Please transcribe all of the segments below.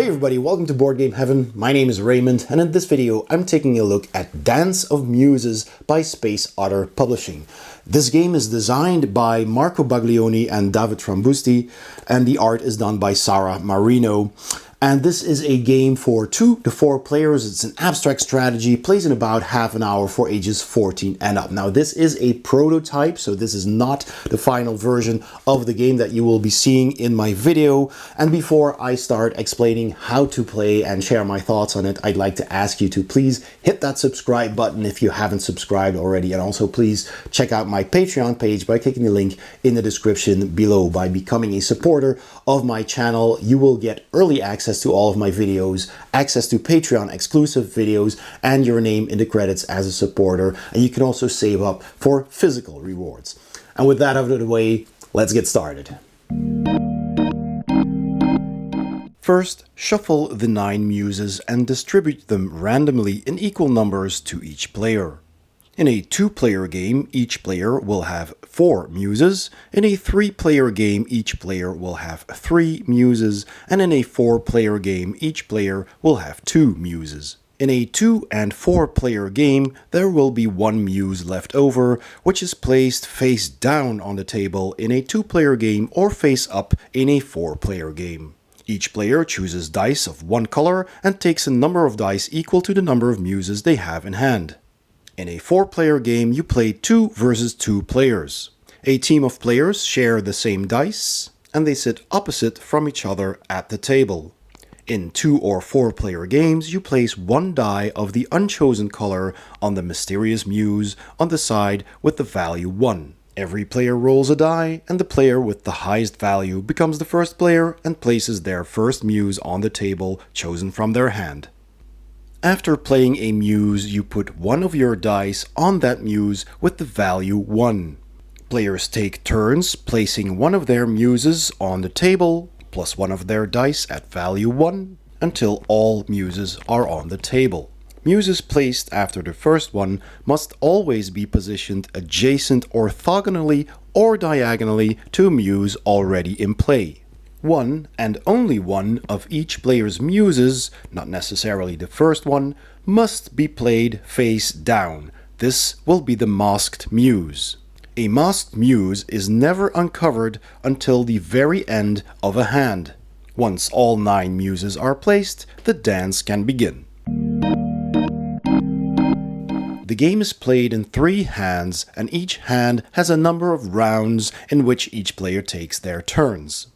everybody, welcome to Boardgame Heaven. My name is Raymond, and in this video I'm taking a look at Dance of Muses by Space Otter Publishing. This game is designed by Marco Baglioni and David Trambusti, and the art is done by Sara Marino. And this is a game for 2 to 4 players. It's an abstract strategy, plays in about half an hour for ages 14 and up. Now this is a prototype, so this is not the final version of the game that you will be seeing in my video. And before I start explaining how to play and share my thoughts on it, I'd like to ask you to please hit that subscribe button if you haven't subscribed already. And also please check out my Patreon page by clicking the link in the description below. By becoming a supporter of my channel, you will get early access to all of my videos, access to Patreon exclusive videos, and your name in the credits as a supporter. And you can also save up for physical rewards. And with that out of the way, let's get started. First, shuffle the 9 muses and distribute them randomly in equal numbers to each player. In a 2-player game, each player will have 4 muses. In a 3-player game, each player will have 3 muses. And in a 4-player game, each player will have 2 muses. In a 2- and 4-player game, there will be 1 muse left over, which is placed face down on the table in a 2-player game or face up in a 4-player game. Each player chooses dice of one color and takes a number of dice equal to the number of muses they have in hand. In a 4-player game, you play 2 versus 2 players. A team of players share the same dice, and they sit opposite from each other at the table. In 2- or 4-player games, you place 1 die of the unchosen color on the mysterious muse on the side with the value 1. Every player rolls a die, and the player with the highest value becomes the first player and places their first muse on the table chosen from their hand. After playing a muse, you put 1 of your dice on that muse with the value 1. Players take turns placing 1 of their muses on the table, plus 1 of their dice at value 1, until all muses are on the table. Muses placed after the first one must always be positioned adjacent orthogonally or diagonally to a muse already in play. 1 and only 1 of each player's muses, not necessarily the first one, must be played face down. This will be the masked muse. A masked muse is never uncovered until the very end of a hand. Once all 9 muses are placed, the dance can begin. The game is played in 3 hands, and each hand has a number of rounds in which each player takes their turns.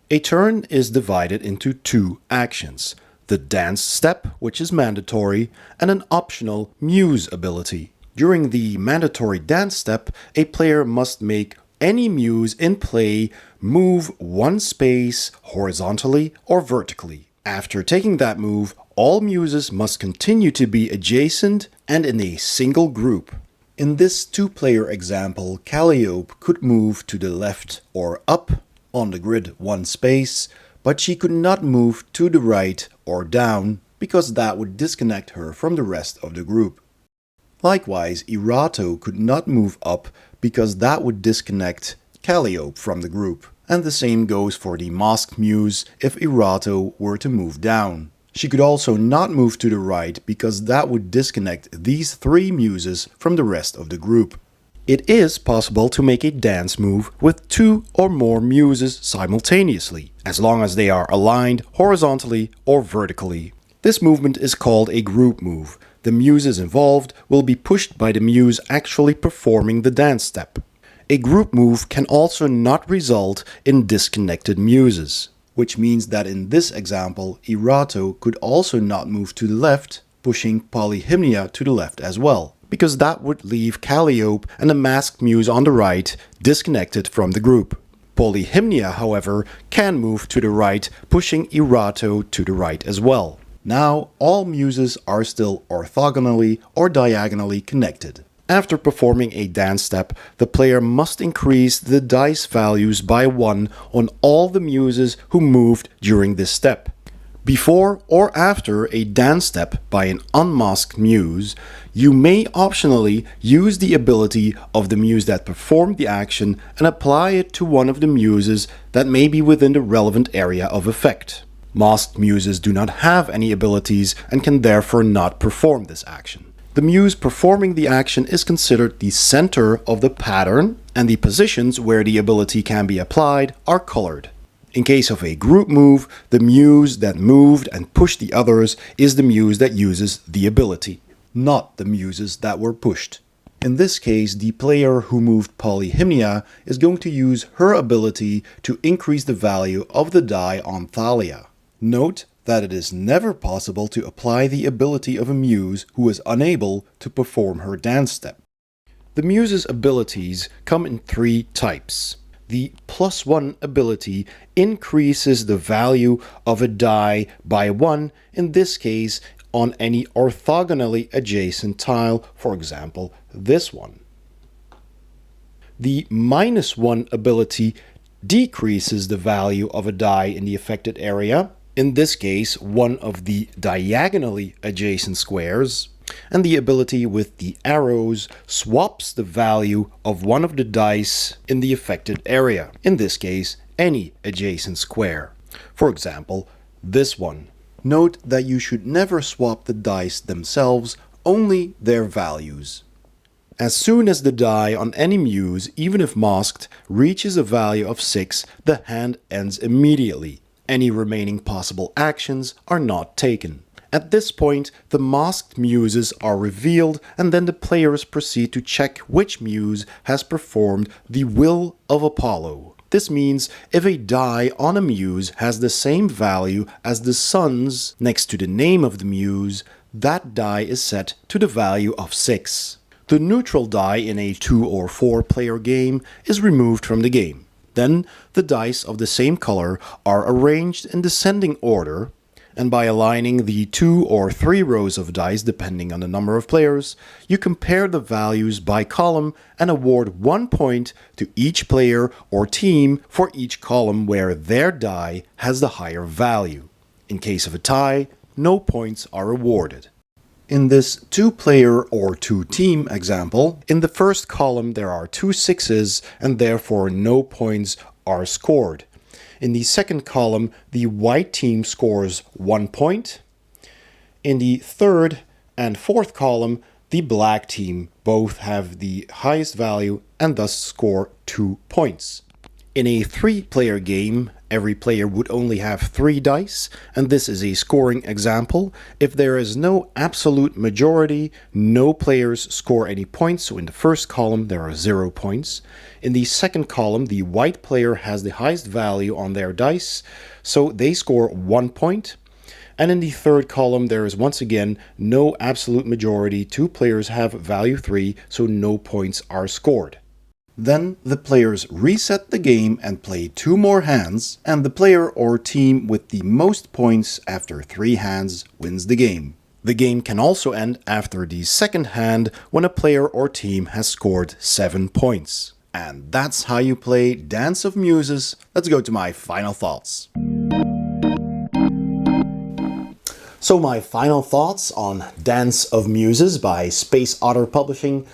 A turn is divided into 2 actions: the dance step, which is mandatory, and an optional muse ability. During the mandatory dance step, a player must make any muse in play move 1 space horizontally or vertically. After taking that move, all muses must continue to be adjacent and in a single group. In this 2-player example, Calliope could move to the left or up on the grid 1 space, but she could not move to the right or down because that would disconnect her from the rest of the group. Likewise, Erato could not move up because that would disconnect Calliope from the group. And the same goes for the masked muse if Erato were to move down. She could also not move to the right because that would disconnect these 3 muses from the rest of the group. It is possible to make a dance move with 2 or more muses simultaneously, as long as they are aligned horizontally or vertically. This movement is called a group move. The muses involved will be pushed by the muse actually performing the dance step. A group move can also not result in disconnected muses, which means that in this example, Erato could also not move to the left, pushing Polyhymnia to the left as well, because that would leave Calliope and the masked muse on the right disconnected from the group. Polyhymnia, however, can move to the right, pushing Erato to the right as well. Now, all muses are still orthogonally or diagonally connected. After performing a dance step, the player must increase the dice values by 1 on all the muses who moved during this step. Before or after a dance step by an unmasked muse, you may optionally use the ability of the muse that performed the action and apply it to one of the muses that may be within the relevant area of effect. Masked muses do not have any abilities and can therefore not perform this action. The muse performing the action is considered the center of the pattern, and the positions where the ability can be applied are colored. In case of a group move, the muse that moved and pushed the others is the muse that uses the ability, not the muses that were pushed. In this case, the player who moved Polyhymnia is going to use her ability to increase the value of the die on Thalia. Note that it is never possible to apply the ability of a muse who is unable to perform her dance step. The muse's abilities come in three types. The +1 ability increases the value of a die by 1, in this case on any orthogonally adjacent tile, for example this one. The -1 ability decreases the value of a die in the affected area, in this case one of the diagonally adjacent squares, and the ability with the arrows swaps the value of one of the dice in the affected area, in this case any adjacent square, for example this one. Note that you should never swap the dice themselves, only their values. As soon as the die on any muse, even if masked, reaches a value of 6, the hand ends immediately. Any remaining possible actions are not taken. At this point, the masked muses are revealed, and then the players proceed to check which muse has performed the Will of Apollo. This means if a die on a muse has the same value as the sun's next to the name of the muse, that die is set to the value of 6. The neutral die in a 2 or 4 player game is removed from the game. Then the dice of the same color are arranged in descending order, and by aligning the 2 or 3 rows of dice depending on the number of players, you compare the values by column and award 1 point to each player or team for each column where their die has the higher value. In case of a tie, no points are awarded. In this 2-player or 2-team example, in the first column there are 2 6s and therefore no points are scored. In the second column, the white team scores 1 point. In the third and fourth column, the black team both have the highest value and thus score 2 points. In a 3-player game, every player would only have 3 dice, and this is a scoring example. If there is no absolute majority, no players score any points, so in the first column there are 0 points. In the second column, the white player has the highest value on their dice, so they score 1 point. And in the third column, there is once again no absolute majority. 2 players have value 3, so no points are scored. Then the players reset the game and play 2 more hands, and the player or team with the most points after 3 hands wins the game. The game can also end after the second hand when a player or team has scored 7 points. And that's how you play Dance of Muses. Let's go to my final thoughts. So my final thoughts on Dance of Muses by Space Otter Publishing.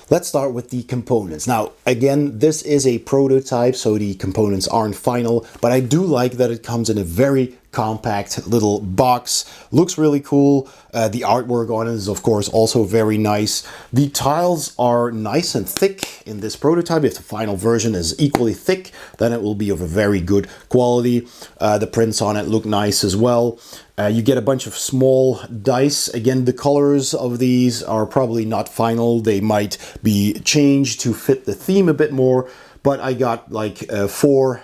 Let's start with the components. Now, again, this is a prototype, so the components aren't final, but I do like that it comes in a very compact little box. Looks really cool. The artwork on it is, of course, also very nice. The tiles are nice and thick in this prototype. If the final version is equally thick, then it will be of a very good quality. The prints on it look nice as well. You get a bunch of small dice. Again, the colors of these are probably not final. They might be changed to fit the theme a bit more, but I got like 4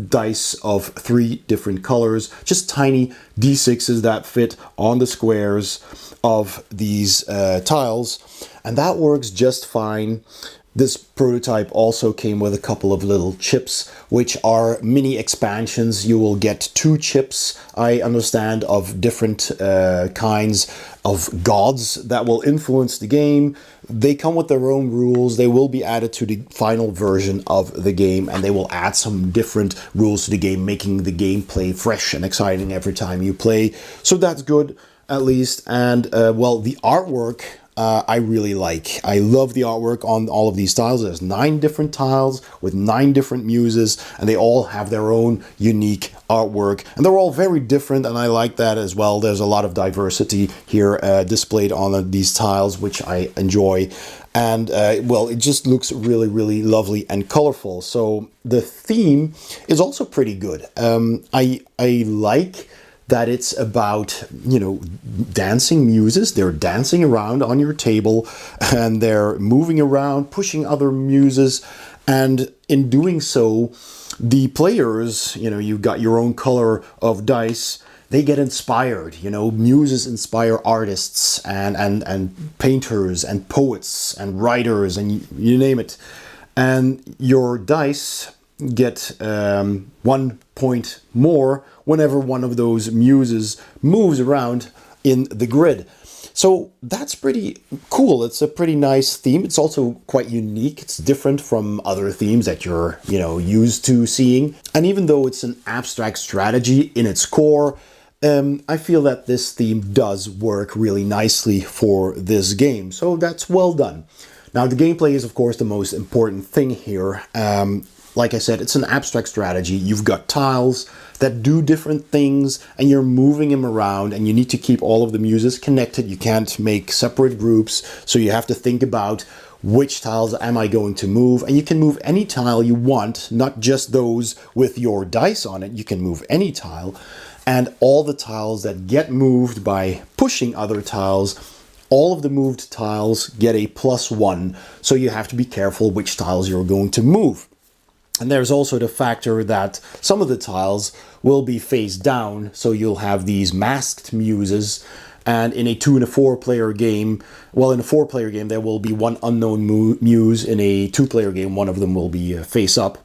dice of 3 different colors, just tiny d6s that fit on the squares of these tiles, and that works just fine. This prototype also came with a couple of little chips, which are mini expansions. You will get 2 chips, I understand, of different kinds of gods that will influence the game. They come with their own rules. They will be added to the final version of the game, and they will add some different rules to the game, making the gameplay fresh and exciting every time you play. So that's good, at least. And well, the artwork I really like. I love the artwork on all of these tiles. There's 9 different tiles with 9 different muses, and they all have their own unique artwork, and they're all very different, and I like that as well. There's a lot of diversity here displayed on these tiles, which I enjoy. And well, it just looks really, really lovely and colorful. So the theme is also pretty good. I like that it's about, you know, dancing muses. They're dancing around on your table, and they're moving around, pushing other muses. And in doing so, the players, you know, you've got your own color of dice, they get inspired. You know, muses inspire artists and painters and poets and writers and you name it. And your dice get 1 point more whenever one of those muses moves around in the grid. So that's pretty cool. It's a pretty nice theme. It's also quite unique. It's different from other themes that you're, you know, used to seeing. And even though it's an abstract strategy in its core, I feel that this theme does work really nicely for this game. So that's well done. Now, the gameplay is, of course, the most important thing here. Like I said, it's an abstract strategy. You've got tiles that do different things, and you're moving them around, and you need to keep all of the muses connected. You can't make separate groups, so you have to think about which tiles am I going to move, and you can move any tile you want, not just those with your dice on it. You can move any tile, and all the tiles that get moved by pushing other tiles, all of the moved tiles get a +1, so you have to be careful which tiles you're going to move. And there's also the factor that some of the tiles will be face down, so you'll have these masked muses. And in a 2 and a 4 player game, well, in a 4 player game, there will be one unknown muse. In a 2 player game, one of them will be face up.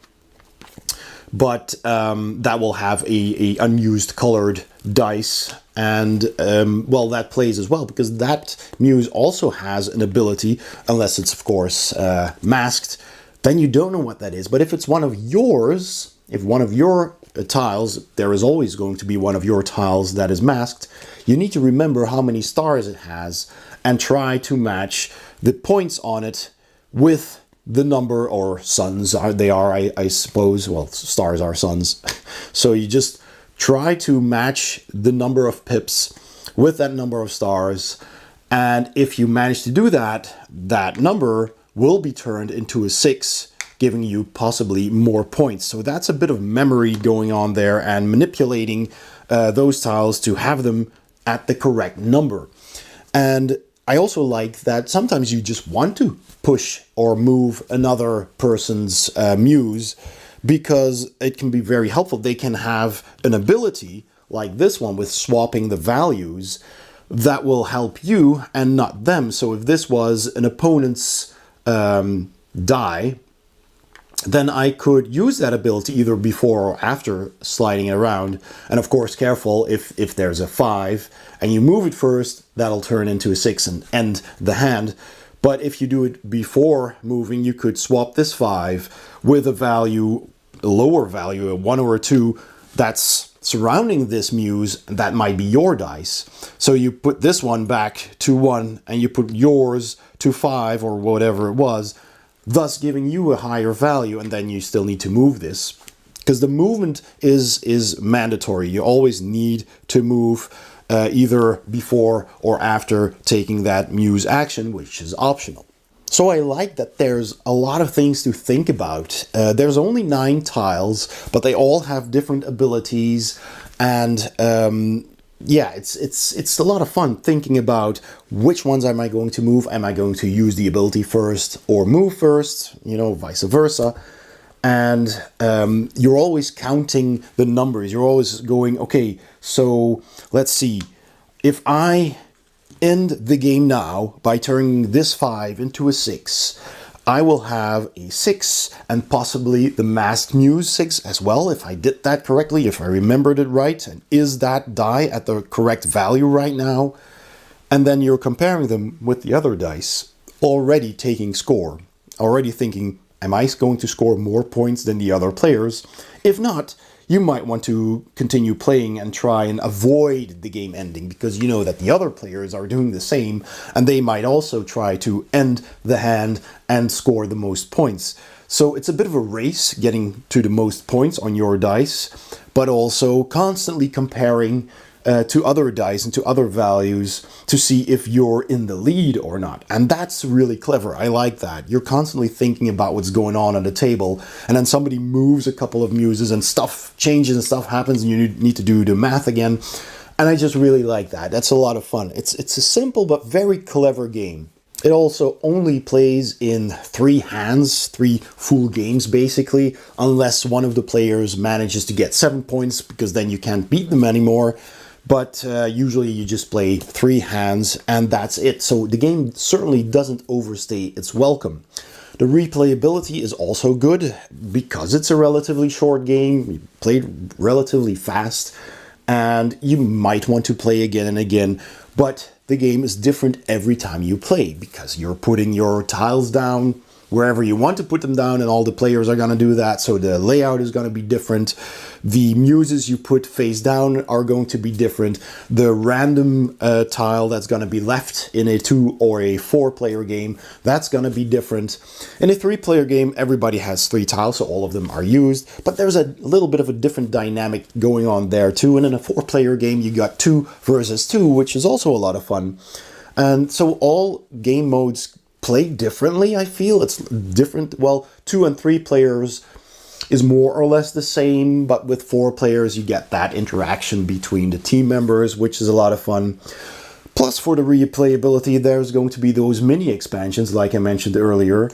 But that will have a unused colored dice. And, well, that plays as well, because that muse also has an ability, unless it's, of course, masked, then you don't know what that is. But if it's one of yours, if one of your tiles, there is always going to be one of your tiles that is masked, you need to remember how many stars it has and try to match the points on it with the number, or suns they are, I suppose. Well, stars are suns. So you just try to match the number of pips with that number of stars. And if you manage to do that, that number will be turned into a 6, giving you possibly more points. So that's a bit of memory going on there, and manipulating those tiles to have them at the correct number. And I also like that sometimes you just want to push or move another person's muse, because it can be very helpful. They can have an ability like this one with swapping the values that will help you and not them. So if this was an opponent's die, then I could use that ability either before or after sliding it around. And of course, careful, if there's a 5 and you move it first, that'll turn into a 6 and end the hand. But if you do it before moving, you could swap this 5 with a value, a lower value, a 1 or a 2, that's surrounding this muse, that might be your dice. So you put this one back to 1 and you put yours to 5 or whatever it was, thus giving you a higher value. And then you still need to move this, because the movement is mandatory. You always need to move either before or after taking that muse action, which is optional. So I like that there's a lot of things to think about. There's only 9 tiles, but they all have different abilities, and yeah, it's a lot of fun thinking about which ones am I going to move. Am I going to use the ability first or move first? You know, vice versa. And you're always counting the numbers. You're always going, okay, so let's see. If I end the game now by turning this 5 into a 6, I will have a 6 and possibly the masked muse 6 as well, if I did that correctly, if I remembered it right. And is that die at the correct value right now? And then you're comparing them with the other dice, already taking score, already thinking, am I going to score more points than the other players? If not, you might want to continue playing and try and avoid the game ending, because you know that the other players are doing the same, and they might also try to end the hand and score the most points. So it's a bit of a race getting to the most points on your dice, but also constantly comparing to other dice and to other values to see if you're in the lead or not. And that's really clever. I like that. You're constantly thinking about what's going on the table, and then somebody moves a couple of muses and stuff changes and stuff happens and you need to do the math again. And I just really like that. That's a lot of fun. It's a simple but very clever game. It also only plays in 3 hands, 3 full games basically, unless one of the players manages to get 7 points, because then you can't beat them anymore. But usually you just play 3 hands and that's it. So the game certainly doesn't overstay its welcome. The replayability is also good because it's a relatively short game. You played relatively fast and you might want to play again and again. But the game is different every time you play because you're putting your tiles down wherever you want to put them down, and all the players are going to do that, so the layout is going to be different. The muses you put face down are going to be different. The random tile that's going to be left in a 2 or a 4 player game, that's going to be different. In a 3 player game, everybody has 3 tiles, so all of them are used, but there's a little bit of a different dynamic going on there too. And in a 4 player game, you got 2 versus 2, which is also a lot of fun. And so all game modes play differently, I feel. It's different. Well, 2 and 3 players is more or less the same, but with 4 players you get that interaction between the team members, which is a lot of fun. Plus, for the replayability, there's going to be those mini expansions like I mentioned earlier,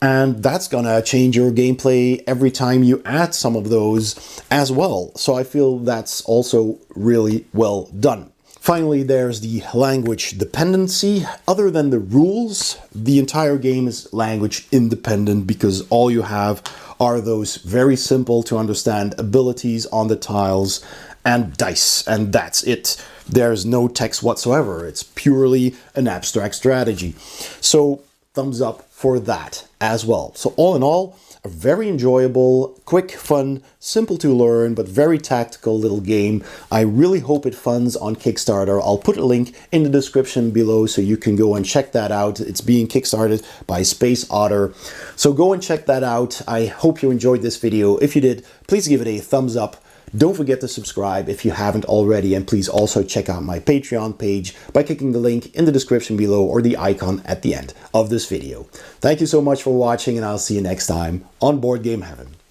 and that's gonna change your gameplay every time you add some of those as well. So I feel that's also really well done. Finally, there's the language dependency. Other than the rules, the entire game is language independent because all you have are those very simple to understand abilities on the tiles and dice, and that's it. There's no text whatsoever. It's purely an abstract strategy. So thumbs up for that as well. So all in all, a very enjoyable, quick, fun, simple to learn, but very tactical little game. I really hope it funds on Kickstarter. I'll put a link in the description below so you can go and check that out. It's being kickstarted by Space Otter. So go and check that out. I hope you enjoyed this video. If you did, please give it a thumbs up. Don't forget to subscribe if you haven't already, and please also check out my Patreon page by clicking the link in the description below or the icon at the end of this video. Thank you so much for watching, and I'll see you next time on Boardgame Heaven.